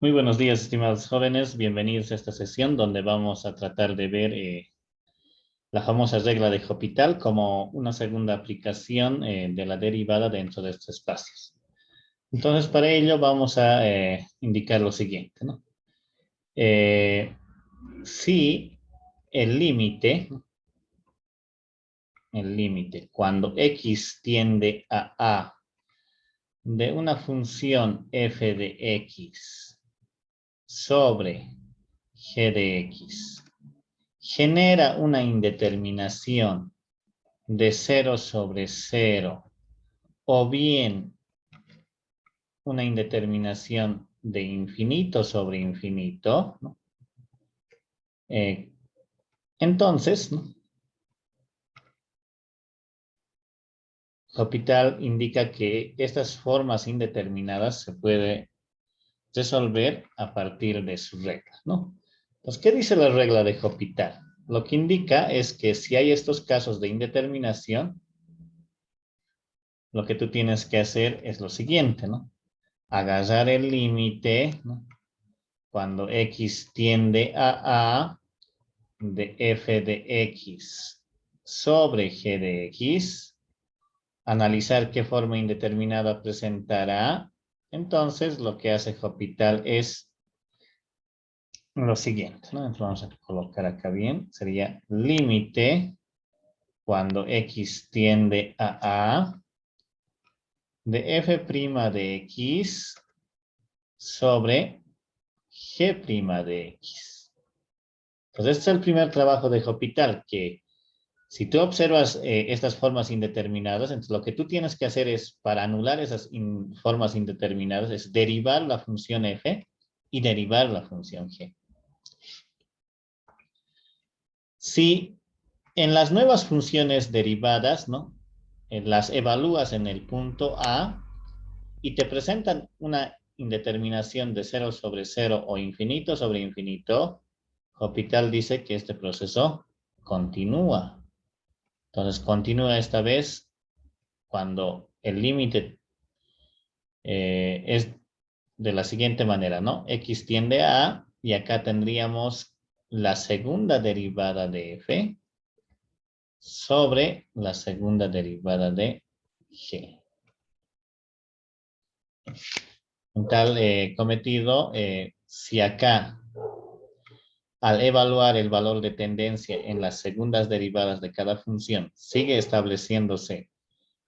Muy buenos días, estimados jóvenes. Bienvenidos a esta sesión donde vamos a tratar de ver la famosa regla de Hopital como una segunda aplicación de la derivada dentro de estos espacios. Entonces, para ello vamos a indicar lo siguiente, ¿no? Si el límite, cuando x tiende a de una función f de x sobre g de x genera una indeterminación de 0 sobre 0 o bien una indeterminación de infinito sobre infinito, ¿no? Entonces, ¿no? Hopital indica que estas formas indeterminadas se puede resolver a partir de su regla, ¿no? Entonces, ¿qué dice la regla de Hopital? Lo que indica es que si hay estos casos de indeterminación, lo que tú tienes que hacer es lo siguiente, ¿no? Agarrar el límite, ¿no? Cuando x tiende a de f de x sobre g de x, analizar qué forma indeterminada presentará. Entonces, lo que hace Hopital es lo siguiente, ¿no? Entonces, vamos a colocar acá bien. Sería límite cuando x tiende a de f' de x sobre g' de x. Entonces, este es el primer trabajo de Hopital, que si tú observas estas formas indeterminadas, entonces lo que tú tienes que hacer es, para anular esas formas indeterminadas, es derivar la función f y derivar la función g. Si en las nuevas funciones derivadas, ¿no? Las evalúas en el punto A y te presentan una indeterminación de 0 sobre 0 o infinito sobre infinito, Hopital dice que este proceso continúa. Entonces, continúa esta vez cuando el límite es de la siguiente manera, ¿no? X tiende a, y acá tendríamos la segunda derivada de f sobre la segunda derivada de g. En tal cometido, si acá al evaluar el valor de tendencia en las segundas derivadas de cada función, sigue estableciéndose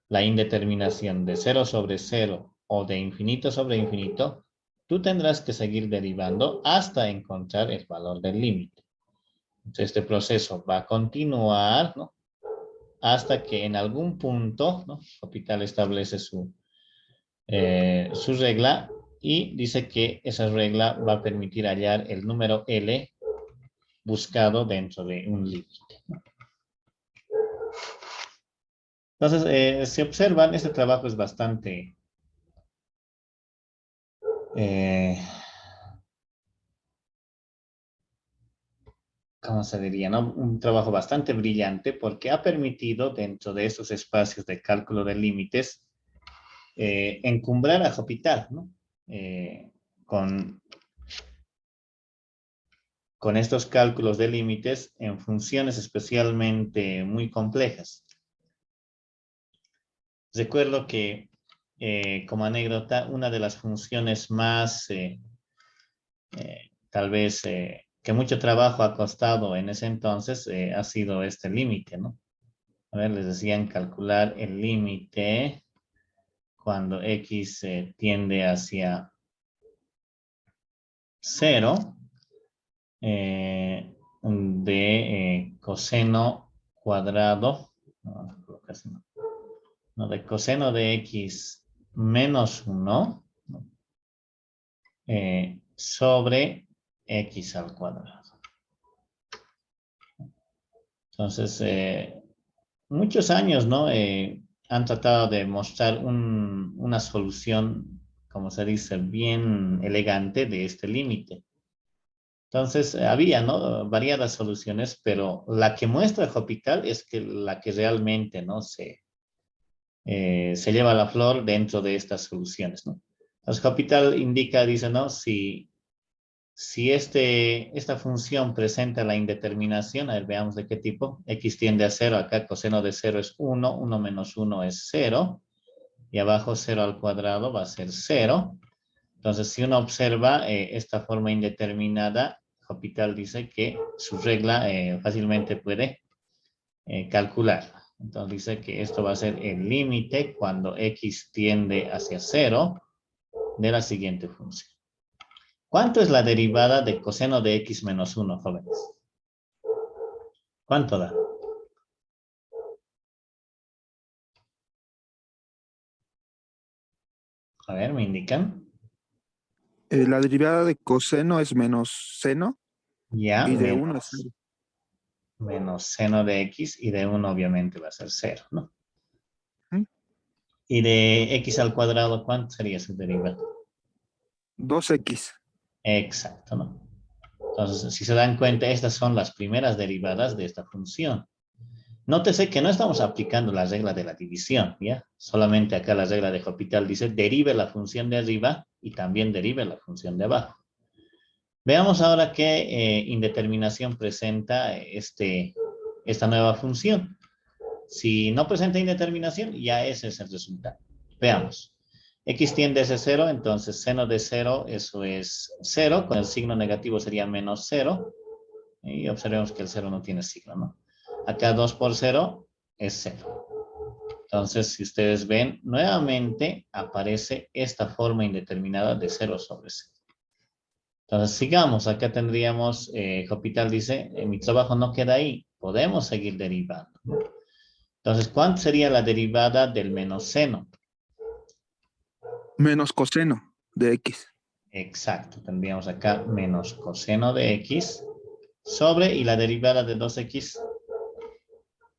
la indeterminación de 0 sobre 0 o de infinito sobre infinito, tú tendrás que seguir derivando hasta encontrar el valor del límite. Entonces, este proceso va a continuar, ¿no? Hasta que en algún punto, ¿no? Hopital establece su regla y dice que esa regla va a permitir hallar el número L buscado dentro de un límite, ¿no? Entonces, si observan, este trabajo es bastante ¿cómo se diría, no? Un trabajo bastante brillante porque ha permitido dentro de estos espacios de cálculo de límites encumbrar a Hopital, ¿no? Eh, con, con estos cálculos de límites en funciones especialmente muy complejas. Recuerdo que, como anécdota, una de las funciones más, tal vez, que mucho trabajo ha costado en ese entonces, ha sido este límite, ¿no? A ver, les decían calcular el límite cuando x tiende hacia 0 de coseno cuadrado, no, de coseno de x menos 1 sobre x al cuadrado. Entonces, muchos años, ¿no? Han tratado de mostrar una solución, como se dice, bien elegante de este límite. Entonces, había, ¿no? Variadas soluciones, pero la que muestra Hopital es que la que realmente, ¿no? Se lleva la flor dentro de estas soluciones, ¿no? Entonces, Hopital indica, dice, ¿no? Si Si esta función presenta la indeterminación, a ver, veamos de qué tipo. X tiende a 0, acá coseno de 0 es 1, 1 menos 1 es 0, y abajo 0 al cuadrado va a ser 0. Entonces, si uno observa esta forma indeterminada, Hospital dice que su regla fácilmente puede calcularla. Entonces dice que esto va a ser el límite cuando x tiende hacia 0 de la siguiente función. ¿Cuánto es la derivada de coseno de x menos 1, jóvenes? ¿Cuánto da? A ver, me indican. La derivada de coseno es menos seno Ya, y de 1 es 0. menos seno de x y de 1 obviamente va a ser 0, ¿no? ¿Mm? Y de x al cuadrado, ¿cuánto sería su derivada? 2x. Exacto, ¿no? Entonces, si se dan cuenta, estas son las primeras derivadas de esta función. Nótese que no estamos aplicando la regla de la división, ¿ya? Solamente acá la regla de Hospital dice derive la función de arriba y también derive la función de abajo. Veamos ahora qué indeterminación presenta esta nueva función. Si no presenta indeterminación, ya ese es el resultado. Veamos. X tiende a 0, entonces seno de 0, eso es 0, con el signo negativo sería menos 0, y observemos que el 0 no tiene signo, ¿no? Acá 2 por 0 es 0. Entonces, si ustedes ven, nuevamente aparece esta forma indeterminada de 0 sobre 0. Entonces, sigamos. Acá tendríamos, Hospital dice, mi trabajo no queda ahí. Podemos seguir derivando. Entonces, ¿cuánto sería la derivada del menos seno? Menos coseno de x. Exacto. Tendríamos acá menos coseno de x sobre, y la derivada de 2x,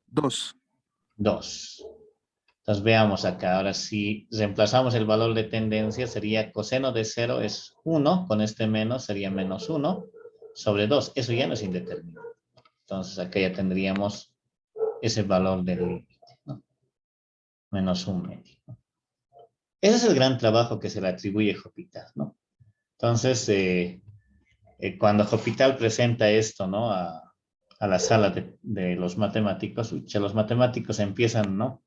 2. 2. Entonces veamos acá, ahora si reemplazamos el valor de tendencia sería coseno de 0 es 1, con este menos sería menos 1 sobre 2, eso ya no es indeterminado. Entonces acá ya tendríamos ese valor del límite, ¿no? Menos 1 medio, ¿no? Ese es el gran trabajo que se le atribuye a Hospital, ¿no? Entonces, cuando Hospital presenta esto, ¿no? A la sala de los matemáticos, los matemáticos empiezan, ¿no?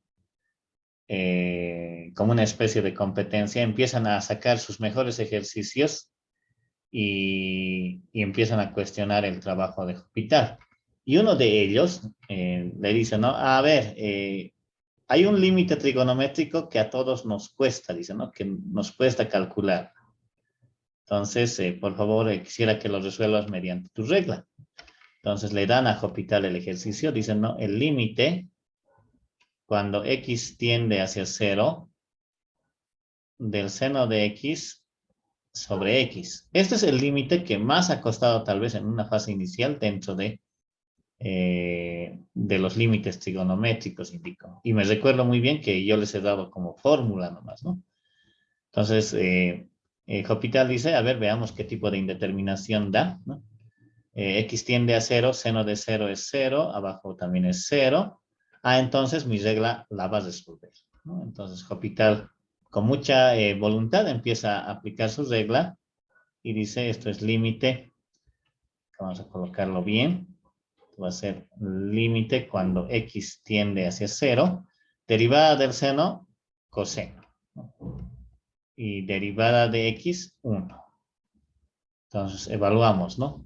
Como una especie de competencia, empiezan a sacar sus mejores ejercicios y empiezan a cuestionar el trabajo de Hospital. Y uno de ellos le dice, ¿no? A ver, hay un límite trigonométrico que a todos nos cuesta, dice, ¿no? Que nos cuesta calcular. Entonces, por favor, quisiera que lo resuelvas mediante tu regla. Entonces le dan a Hospital el ejercicio, dicen, ¿no? El límite, cuando x tiende hacia 0, del seno de x sobre x. Este es el límite que más ha costado tal vez en una fase inicial dentro de los límites trigonométricos, indico. Y me recuerdo muy bien que yo les he dado como fórmula nomás, ¿no? Entonces, Hospital dice, a ver, veamos qué tipo de indeterminación da, ¿no? X tiende a 0, seno de 0 es 0, abajo también es 0. Ah, entonces mi regla la va a resolver, ¿no? Entonces, Hospital con mucha voluntad empieza a aplicar su regla y dice, esto es límite, vamos a colocarlo bien, va a ser límite cuando x tiende hacia 0, derivada del seno, coseno, ¿no? Y derivada de x, 1. Entonces, evaluamos, ¿no?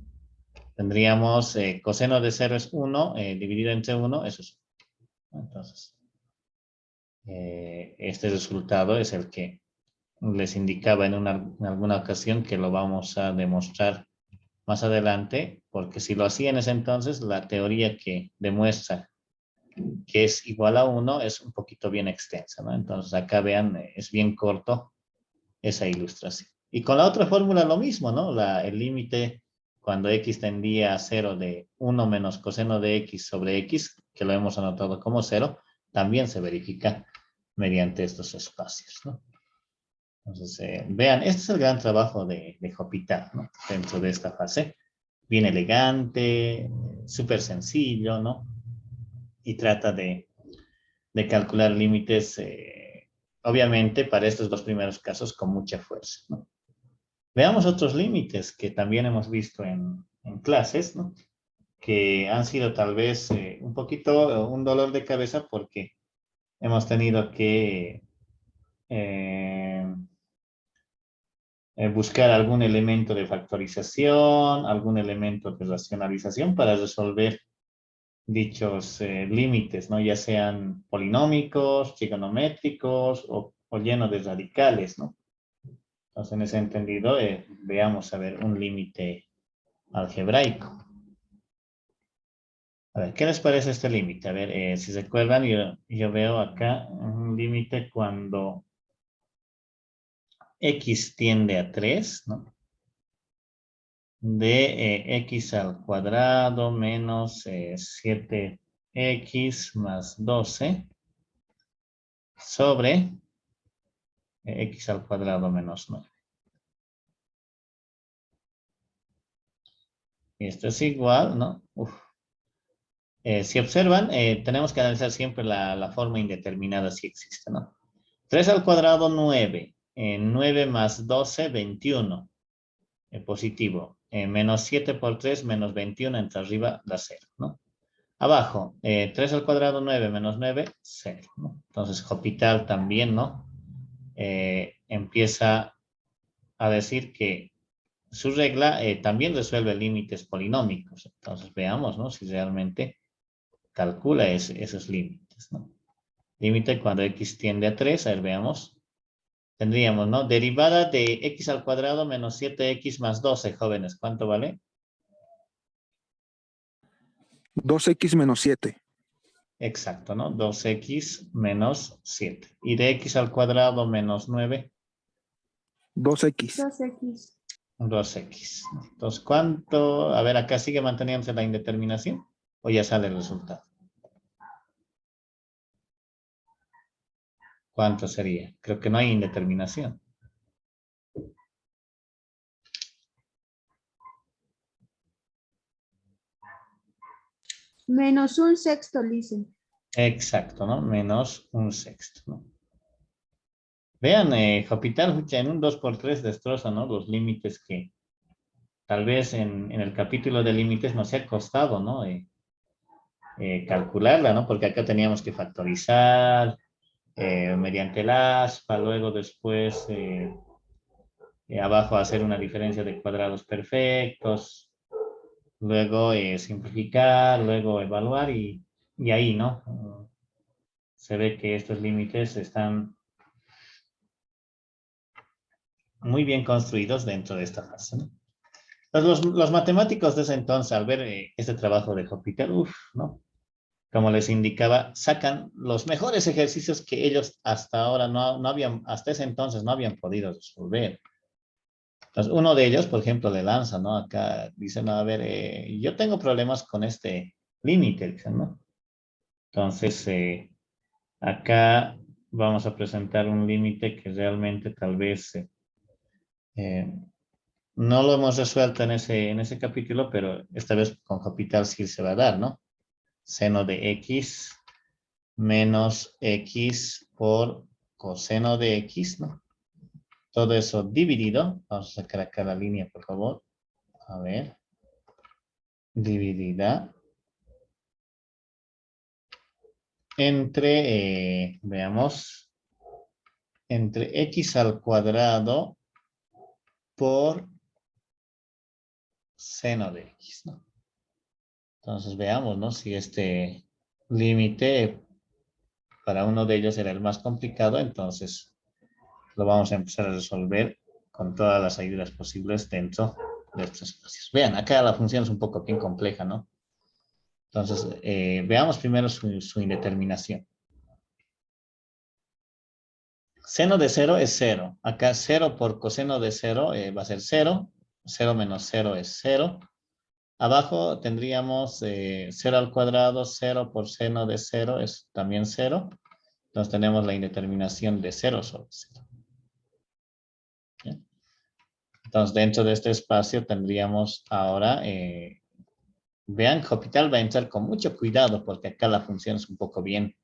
Tendríamos coseno de 0 es 1, dividido entre 1, eso es 1. Entonces, este resultado es el que les indicaba en alguna ocasión que lo vamos a demostrar más adelante, porque si lo hacía en ese entonces, la teoría que demuestra que es igual a 1 es un poquito bien extensa, ¿no? Entonces acá vean, es bien corto esa ilustración. Y con la otra fórmula lo mismo, ¿no? El límite cuando x tendía a 0 de 1 menos coseno de x sobre x, que lo hemos anotado como 0, también se verifica mediante estos espacios, ¿no? Entonces, vean, este es el gran trabajo de Hospital, ¿no? Dentro de esta fase. Bien elegante, súper sencillo, ¿no? Y trata de calcular límites, obviamente, para estos dos primeros casos con mucha fuerza, ¿no? Veamos otros límites que también hemos visto en clases, ¿no? Que han sido tal vez un poquito un dolor de cabeza porque hemos tenido que buscar algún elemento de factorización, algún elemento de racionalización para resolver dichos límites, ¿no? Ya sean polinómicos, trigonométricos o llenos de radicales, ¿no? Entonces, en ese entendido, veamos a ver un límite algebraico. A ver, ¿qué les parece este límite? A ver, si se acuerdan, yo veo acá un límite cuando x tiende a 3, ¿no? De x al cuadrado menos 7x más 12 sobre x al cuadrado menos 9. Y esto es igual, ¿no? Si observan, tenemos que analizar siempre la forma indeterminada si existe, ¿no? 3 al cuadrado, 9. 9 más 12, 21. Positivo. Menos 7 por 3, menos 21, entre arriba da 0, ¿no? Abajo, 3 al cuadrado, 9, menos 9, 0, ¿no? Entonces, Hospital también, ¿no? Empieza a decir que su regla también resuelve límites polinómicos. Entonces, veamos, ¿no? Si realmente calcula esos límites, ¿no? Límite cuando x tiende a 3, a ver, veamos. Tendríamos, ¿no? Derivada de x al cuadrado menos 7x más 12, jóvenes. ¿Cuánto vale? 2x menos 7. Exacto, ¿no? 2x menos 7. Y de x al cuadrado menos 9, 2x. 2x. 2x. Entonces, ¿cuánto? A ver, acá sigue manteniéndose la indeterminación. ¿O ya sale el resultado? ¿Cuánto sería? Creo que no hay indeterminación. Menos un sexto, dicen. Exacto, ¿no? Menos un sexto, ¿no? Vean, Hospital en un 2×3 destroza, ¿no? Los límites que tal vez en el capítulo de límites nos ha costado, ¿no? Calcularla, ¿no? Porque acá teníamos que factorizar mediante el aspa, luego después abajo hacer una diferencia de cuadrados perfectos, luego simplificar, luego evaluar y ahí, ¿no? Se ve que estos límites están muy bien construidos dentro de esta fase, ¿no? Entonces, los matemáticos de ese entonces, al ver este trabajo de Hospital, ¿no? Como les indicaba, sacan los mejores ejercicios que ellos hasta ahora no habían, hasta ese entonces no habían podido resolver. Entonces, uno de ellos, por ejemplo, le lanza, ¿no? Acá dicen, a ver, yo tengo problemas con este límite, dicen, ¿no? Entonces, acá vamos a presentar un límite que realmente tal vez no lo hemos resuelto en ese capítulo, pero esta vez con Hospital sí se va a dar, ¿no? Seno de x menos x por coseno de x, ¿no? Todo eso dividido. Vamos a sacar acá la línea, por favor. A ver. Dividida entre, veamos, entre x al cuadrado por seno de x, ¿no? Entonces veamos, ¿no? Si este límite para uno de ellos era el más complicado, entonces lo vamos a empezar a resolver con todas las ayudas posibles dentro de estos espacios. Vean, acá la función es un poco bien compleja, ¿no? Entonces, veamos primero su indeterminación. Seno de 0 es 0. Acá 0 por coseno de 0 va a ser 0. 0 menos 0 es 0. Abajo tendríamos 0 al cuadrado, 0 por seno de 0 es también 0. Entonces tenemos la indeterminación de 0 sobre 0. ¿Bien? Entonces dentro de este espacio tendríamos ahora, vean, Hospital va a entrar con mucho cuidado porque acá la función es un poco bien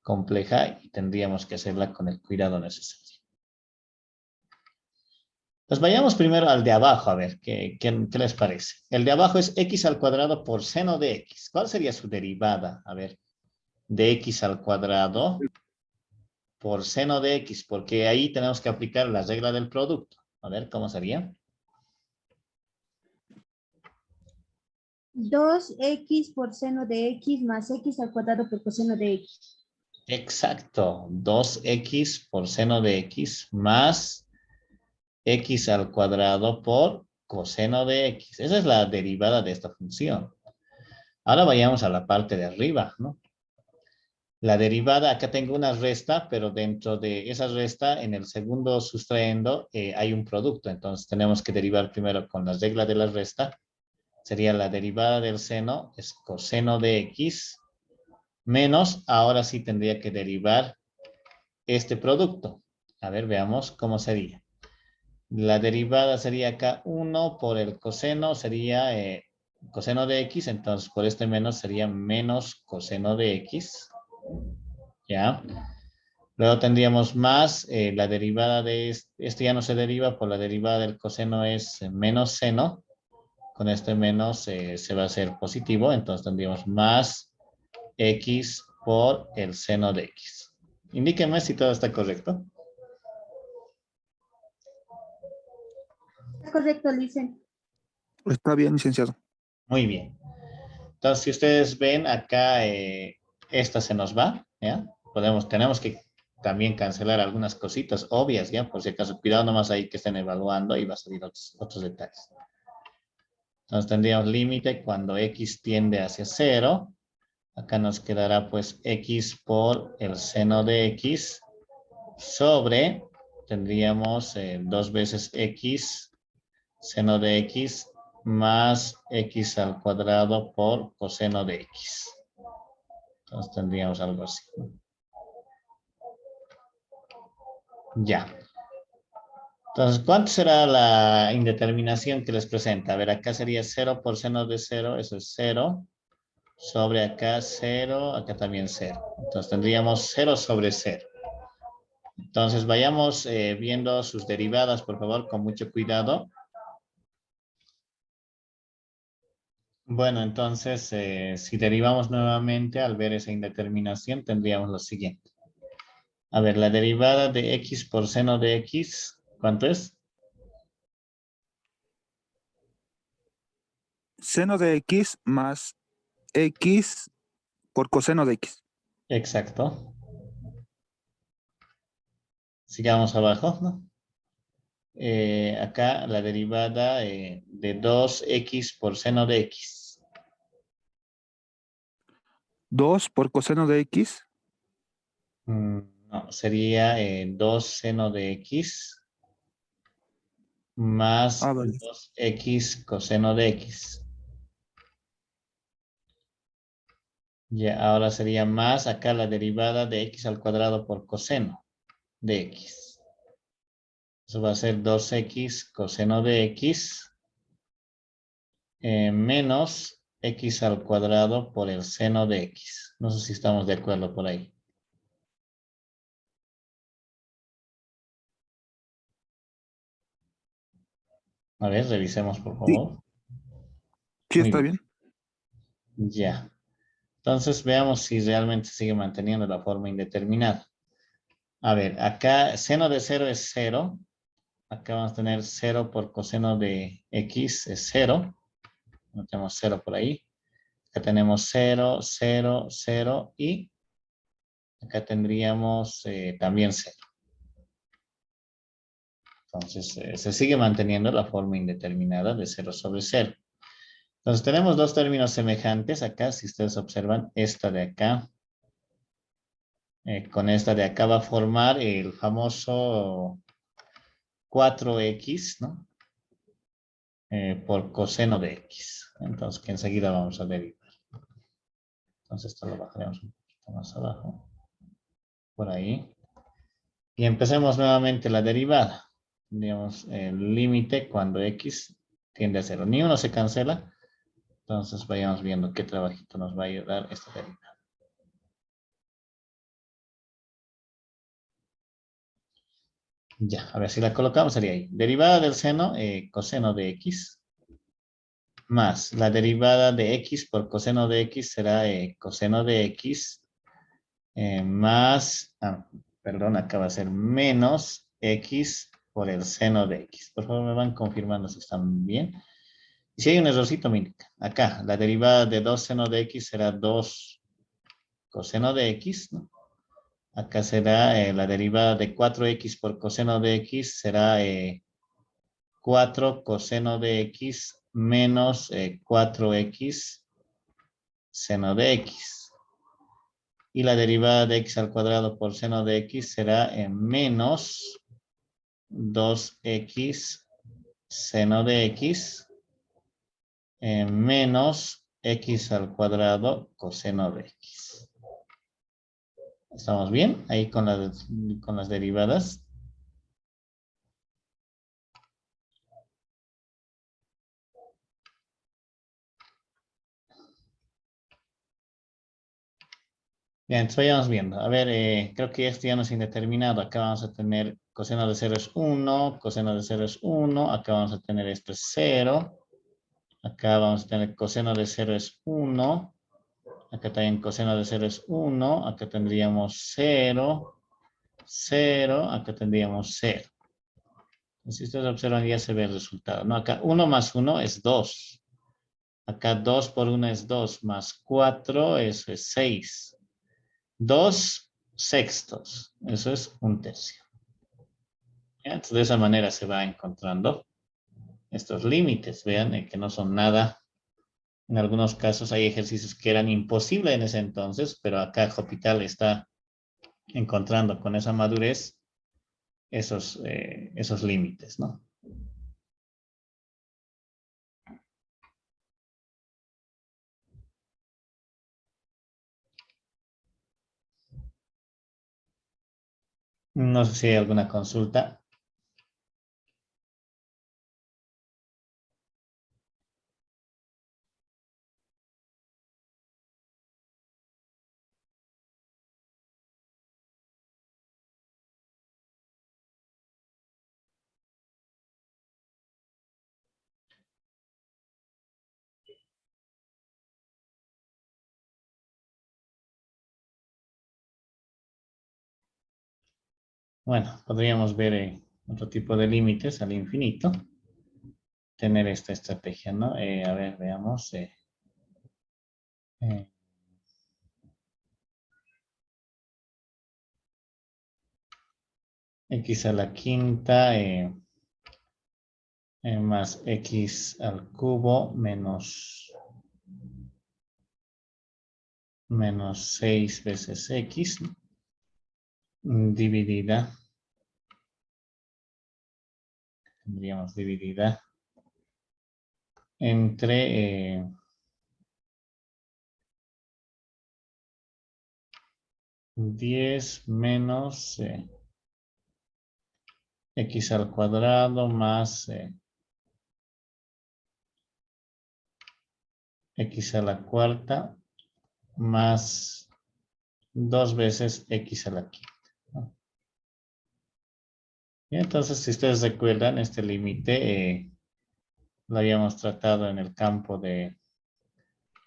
compleja y tendríamos que hacerla con el cuidado necesario. Pues vayamos primero al de abajo, a ver, ¿qué les parece? El de abajo es x al cuadrado por seno de x. ¿Cuál sería su derivada? A ver, de x al cuadrado por seno de x, porque ahí tenemos que aplicar la regla del producto. A ver, ¿cómo sería? 2x por seno de x más x al cuadrado por coseno de x. Exacto, 2x por seno de x más x al cuadrado por coseno de x. Esa es la derivada de esta función. Ahora vayamos a la parte de arriba, ¿no? La derivada, acá tengo una resta, pero dentro de esa resta, en el segundo sustrayendo, hay un producto. Entonces tenemos que derivar primero con la regla de la resta. Sería la derivada del seno, es coseno de x, menos, ahora sí tendría que derivar este producto. A ver, veamos cómo sería. La derivada sería acá 1 por el coseno, sería coseno de x, entonces por este menos sería menos coseno de x. ¿Ya? Luego tendríamos más, la derivada de este ya no se deriva, por la derivada del coseno es menos seno. Con este menos se va a hacer positivo, entonces tendríamos más x por el seno de x. Indíqueme si todo está correcto. ¿Está correcto, Lisen? Está bien, licenciado. Muy bien. Entonces, si ustedes ven acá, esta se nos va, ¿ya? Tenemos que también cancelar algunas cositas obvias, ¿ya? Por si acaso, cuidado nomás ahí que estén evaluando y va a salir otros detalles. Entonces, tendríamos límite cuando x tiende hacia 0. Acá nos quedará pues x por el seno de x sobre, tendríamos 2 veces x, seno de x, más x al cuadrado por coseno de x. Entonces tendríamos algo así. Ya. Entonces, ¿cuánto será la indeterminación que les presenta? A ver, acá sería 0 por seno de 0, eso es 0. Sobre acá 0, acá también 0. Entonces tendríamos 0 sobre 0. Entonces vayamos viendo sus derivadas, por favor, con mucho cuidado. Bueno, entonces, si derivamos nuevamente al ver esa indeterminación, tendríamos lo siguiente. A ver, la derivada de x por seno de x, ¿cuánto es? Seno de x más x por coseno de x. Exacto. Sigamos abajo, ¿no? Acá la derivada de 2x por seno de x. 2 por coseno de x. No, sería 2 seno de x más Ah, vale. 2x coseno de x. Ya, ahora sería más acá la derivada de x al cuadrado por coseno de x. Eso va a ser 2x coseno de x menos x al cuadrado por el seno de x. No sé si estamos de acuerdo por ahí. A ver, revisemos por Sí, favor. sí Muy está bien. bien. Ya. Entonces veamos si realmente sigue manteniendo la forma indeterminada. A ver, acá seno de 0 es 0. Acá vamos a tener 0 por coseno de x es 0. No tenemos 0 por ahí. Acá tenemos 0, 0, 0 y acá tendríamos también 0. Entonces, se sigue manteniendo la forma indeterminada de 0 sobre 0. Entonces, tenemos dos términos semejantes acá. Si ustedes observan, esta de acá con esta de acá va a formar el famoso 4x, ¿no? Por coseno de x. Entonces, que enseguida vamos a derivar. Entonces, esto lo bajaremos un poquito más abajo. Por ahí. Y empecemos nuevamente la derivada. Tendríamos el límite cuando x tiende a 0. Ni uno se cancela. Entonces, vayamos viendo qué trabajito nos va a ayudar esta derivada. Ya, a ver si la colocamos, sería ahí. Derivada del seno, coseno de x, más la derivada de x por coseno de x será coseno de x, más, perdón, acá va a ser menos x por el seno de x. Por favor, me van confirmando si están bien. Y si hay un errorcito, me indica. Acá, la derivada de 2 seno de x será 2 coseno de x, ¿no? Acá será la derivada de 4x por coseno de x será 4 coseno de x menos 4x seno de x. Y la derivada de x al cuadrado por seno de x será menos 2x seno de x menos x al cuadrado coseno de x. ¿Estamos bien? Ahí con las derivadas. Bien, entonces vayamos viendo. A ver, creo que esto ya no es indeterminado. Acá vamos a tener coseno de 0 es 1, coseno de 0 es 1, acá vamos a tener esto es 0, acá vamos a tener coseno de 0 es 1, acá también coseno de 0 es 1, acá tendríamos 0, 0, acá tendríamos 0. Si ustedes observan ya se ve el resultado. No, acá 1 más 1 es 2. Acá 2 por 1 es 2, más 4, eso es 6. 2 sextos, eso es un tercio. Entonces, de esa manera se va encontrando estos límites. Vean que no son nada. En algunos casos hay ejercicios que eran imposibles en ese entonces, pero acá Hospital está encontrando con esa madurez esos límites, ¿no? No sé si hay alguna consulta. Bueno, podríamos ver otro tipo de límites al infinito. Tener esta estrategia, ¿no? A ver, veamos. X a la quinta más x al cubo menos 6 veces x dividida, tendríamos dividida entre 10 menos x al cuadrado más x a la cuarta más 2 veces x a la quinta, ¿no? Y entonces, si ustedes recuerdan, este límite lo habíamos tratado en el campo de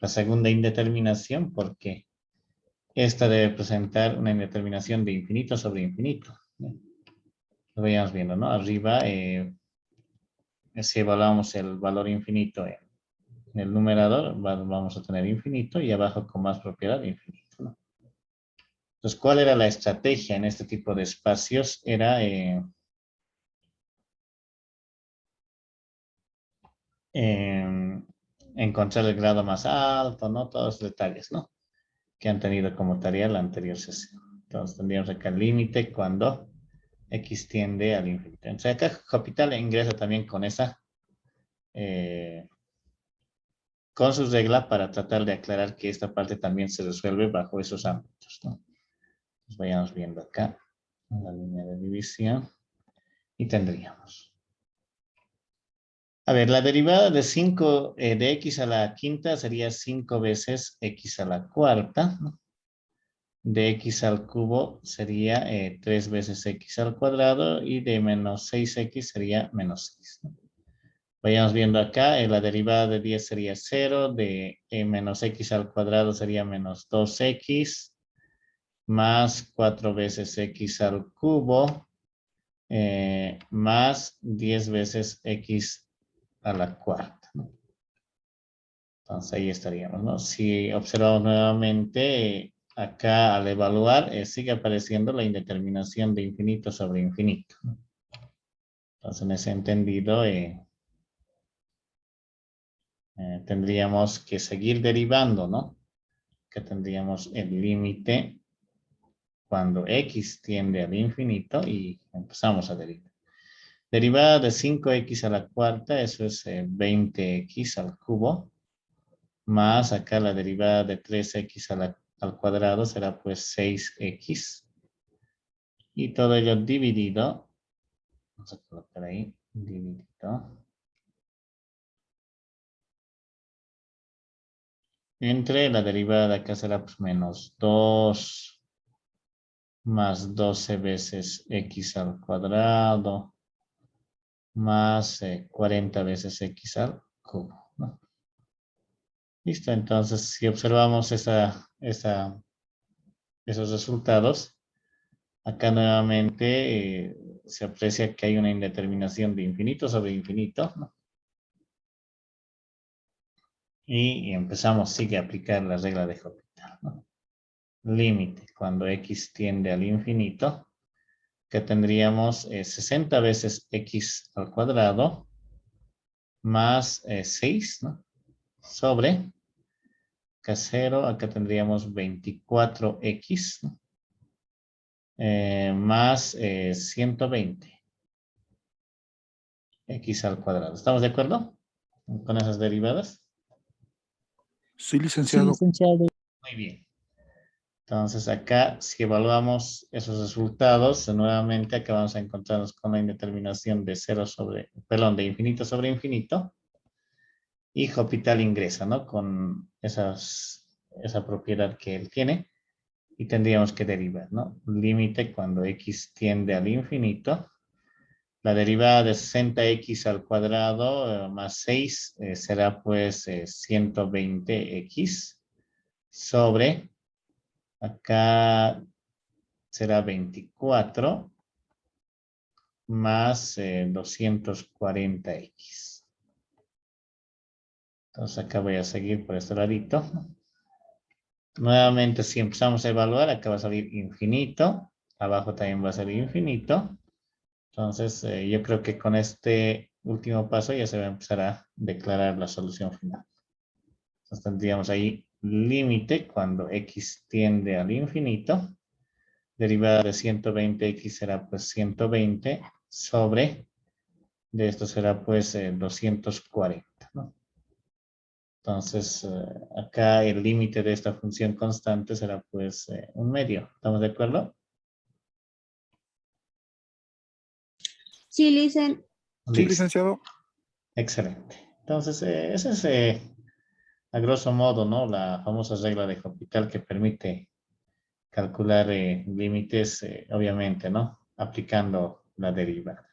la segunda indeterminación, porque esta debe presentar una indeterminación de infinito sobre infinito, ¿no? Lo veíamos viendo, ¿no? Arriba, si evaluamos el valor infinito en el numerador, vamos a tener infinito, y abajo con más propiedad infinito, ¿no? Entonces, ¿cuál era la estrategia en este tipo de espacios? Era encontrar el grado más alto, ¿no? Todos los detalles, ¿no? Que han tenido como tarea la anterior sesión. Entonces, tendríamos acá el límite cuando x tiende al infinito. Entonces, acá Hospital ingresa también con esa, con su regla para tratar de aclarar que esta parte también se resuelve bajo esos ámbitos, ¿no? Pues vayamos viendo acá la línea de división y tendríamos. A ver, la derivada de 5 de x a la quinta sería 5 veces x a la cuarta, ¿no? de x al cubo sería 3 veces x al cuadrado y de menos 6x sería menos 6. ¿No? Vayamos viendo acá, la derivada de 10 sería 0, de menos x al cuadrado sería menos 2x, más 4 veces x al cubo, más 10 veces x a la cuarta. ¿No? Entonces ahí estaríamos, ¿no? Si observamos nuevamente, acá al evaluar, sigue apareciendo la indeterminación de infinito sobre infinito. ¿No? Entonces en ese entendido, tendríamos que seguir derivando, ¿no? Que tendríamos el límite cuando x tiende al infinito y empezamos a derivar. Derivada de 5x a la cuarta, eso es 20x al cubo, más acá la derivada de 3x al cuadrado será pues 6x. Y todo ello dividido, vamos a colocar ahí, dividido, entre la derivada de acá será pues menos 2 más 12 veces x al cuadrado más 40 veces x al cubo. ¿No? Listo, entonces si observamos esos resultados, acá nuevamente se aprecia que hay una indeterminación de infinito sobre infinito, ¿no? Y empezamos, sigue a aplicar la regla de Hospital, ¿no? Límite, cuando x tiende al infinito, que tendríamos 60 veces x al cuadrado más 6, ¿no? Sobre K0, acá tendríamos 24x, ¿no? Más 120 x al cuadrado. ¿Estamos de acuerdo con esas derivadas? Sí, Sí, licenciado. licenciado. Muy bien. Entonces acá, si evaluamos esos resultados, nuevamente acá vamos a encontrarnos con la indeterminación de de infinito sobre infinito. Y Hospital ingresa, ¿no? Con esa propiedad que él tiene. Y tendríamos que derivar, ¿no? Límite cuando x tiende al infinito. La derivada de 60x al cuadrado más 6 será pues 120x sobre, acá será 24 más 240x. Entonces acá voy a seguir por este ladito. Nuevamente, si empezamos a evaluar, acá va a salir infinito. Abajo también va a salir infinito. Entonces, yo creo que con este último paso ya se va a empezar a declarar la solución final. Entonces tendríamos ahí límite cuando x tiende al infinito. Derivada de 120x será pues 120 sobre, de esto será pues 240, ¿no? Entonces, acá el límite de esta función constante será pues 1/2. ¿Estamos de acuerdo? Sí, licen. Sí, Listo. licenciado. Excelente. Entonces, esa es a grosso modo, ¿no? La famosa regla de Hospital que permite calcular límites, obviamente, ¿no? Aplicando la derivada.